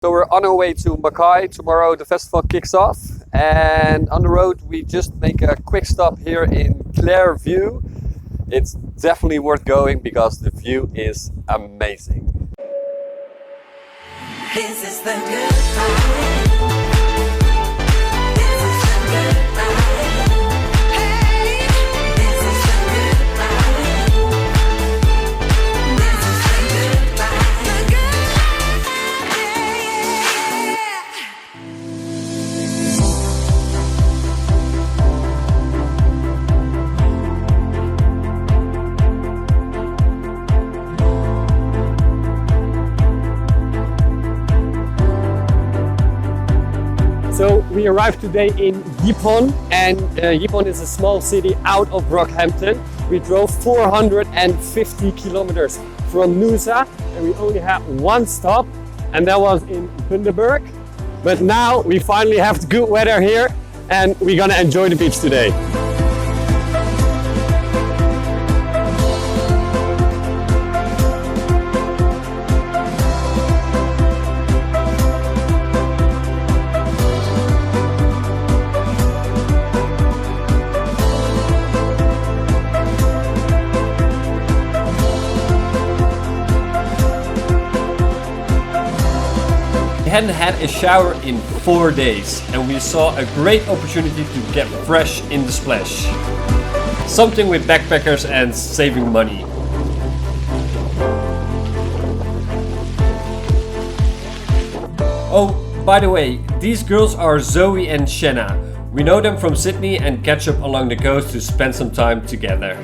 So we're on our way to Mackay. Tomorrow the festival kicks off, and on the road we just make a quick stop here in Clairview. It's definitely worth going because the view is amazing. This is the good fight. This is the good fight. Hey, this is the good fight. This is the good fight. The good fight. So we arrived today in Yepon, and Yepon is a small city out of Rockhampton. We drove 450 kilometers from Noosa, and we only had one stop, and that was in Bundaberg. But now we finally have good weather here, and we're gonna enjoy the beach today. We hadn't had a shower in 4 days, and we saw a great opportunity to get fresh in the splash. Something with backpackers and saving money. Oh, by the way, these girls are Zoe and Shenna. We know them from Sydney and catch up along the coast to spend some time together.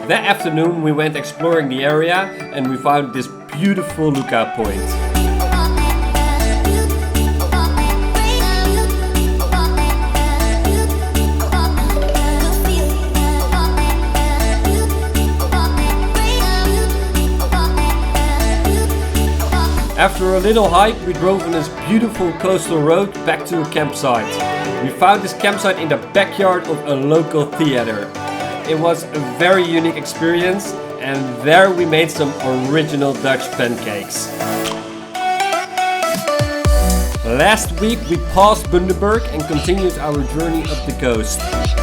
That afternoon we went exploring the area and we found this beautiful lookout point. After a little hike, we drove on this beautiful coastal road back to a campsite. We found this campsite in the backyard of a local theater. It was a very unique experience, and there we made some original Dutch pancakes. Last week we passed Bundaberg and continued our journey up the coast.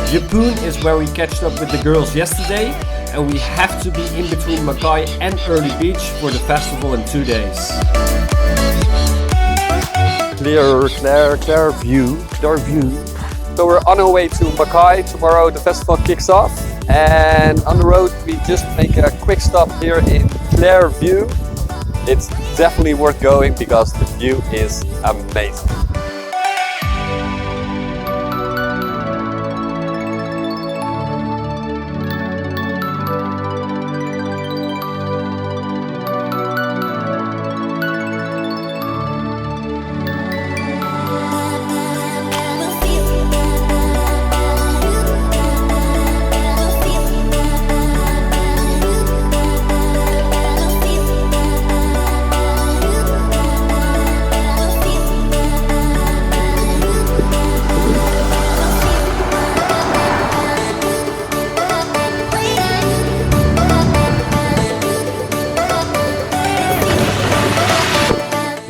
Yeppoon is where we catched up with the girls yesterday, and we have to be in between Mackay and Early Beach for the festival in 2 days. Clear view. So we're on our way to Mackay. Tomorrow the festival kicks off, and on the road we just make a quick stop here in Clairview. It's definitely worth going because the view is amazing.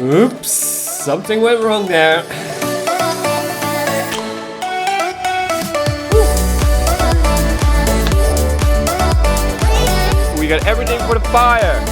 Oops, something went wrong there. We got everything for the fire.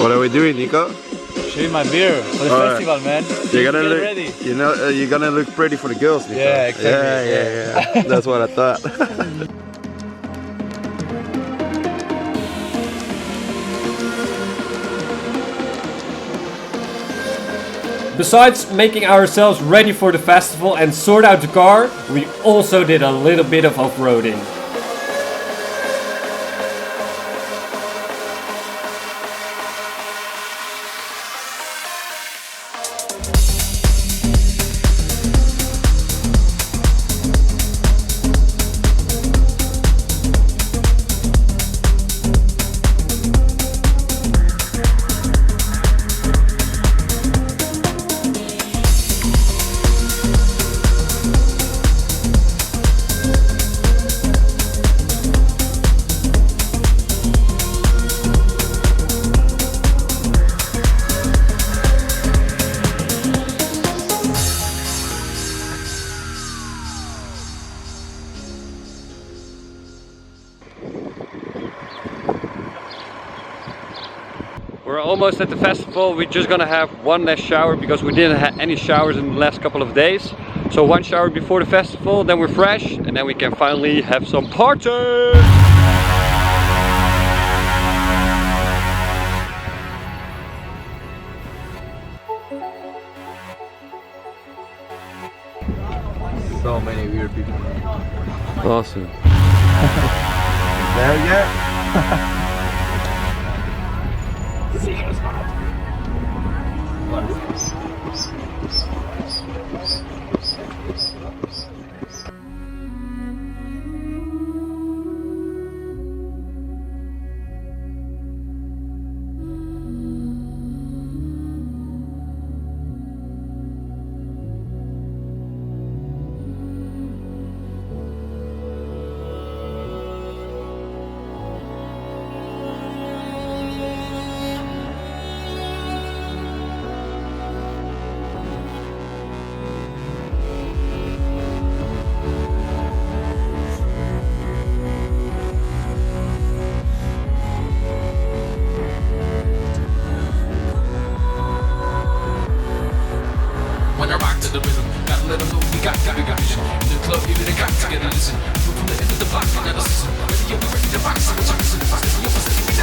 What are we doing, Nico? Shooting my beer for the festival, man. You're gonna look ready. You know, you're gonna look pretty for the girls, Nico. Yeah, exactly. Yeah. That's what I thought. Besides making ourselves ready for the festival and sort out the car, we also did a little bit of off-roading. We're almost at the festival. We're just gonna have one last shower because we didn't have any showers in the last couple of days. So one shower before the festival, then we're fresh, and then we can finally have some party! So many weird people. Awesome. There you go. When I rock to the rhythm, gotta let them know we got vision. In the club, you really got to get a listen. From the end of the block, you never listen. Ready, you'll be ready to rock, so we're talking. You're listening, we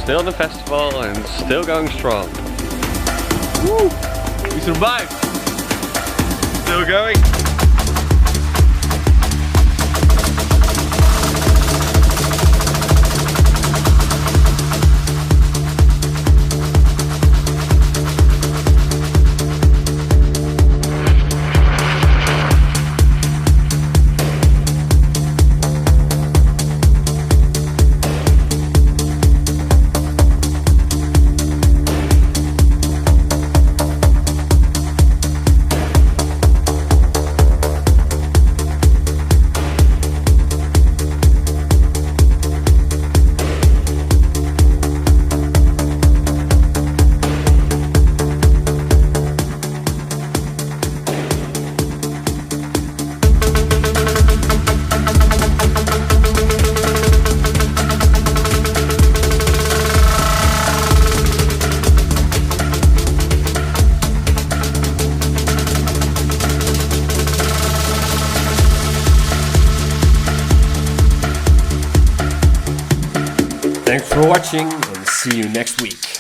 Still in the festival and still going strong. Woo! We survived. Still going. Thanks for watching and see you next week.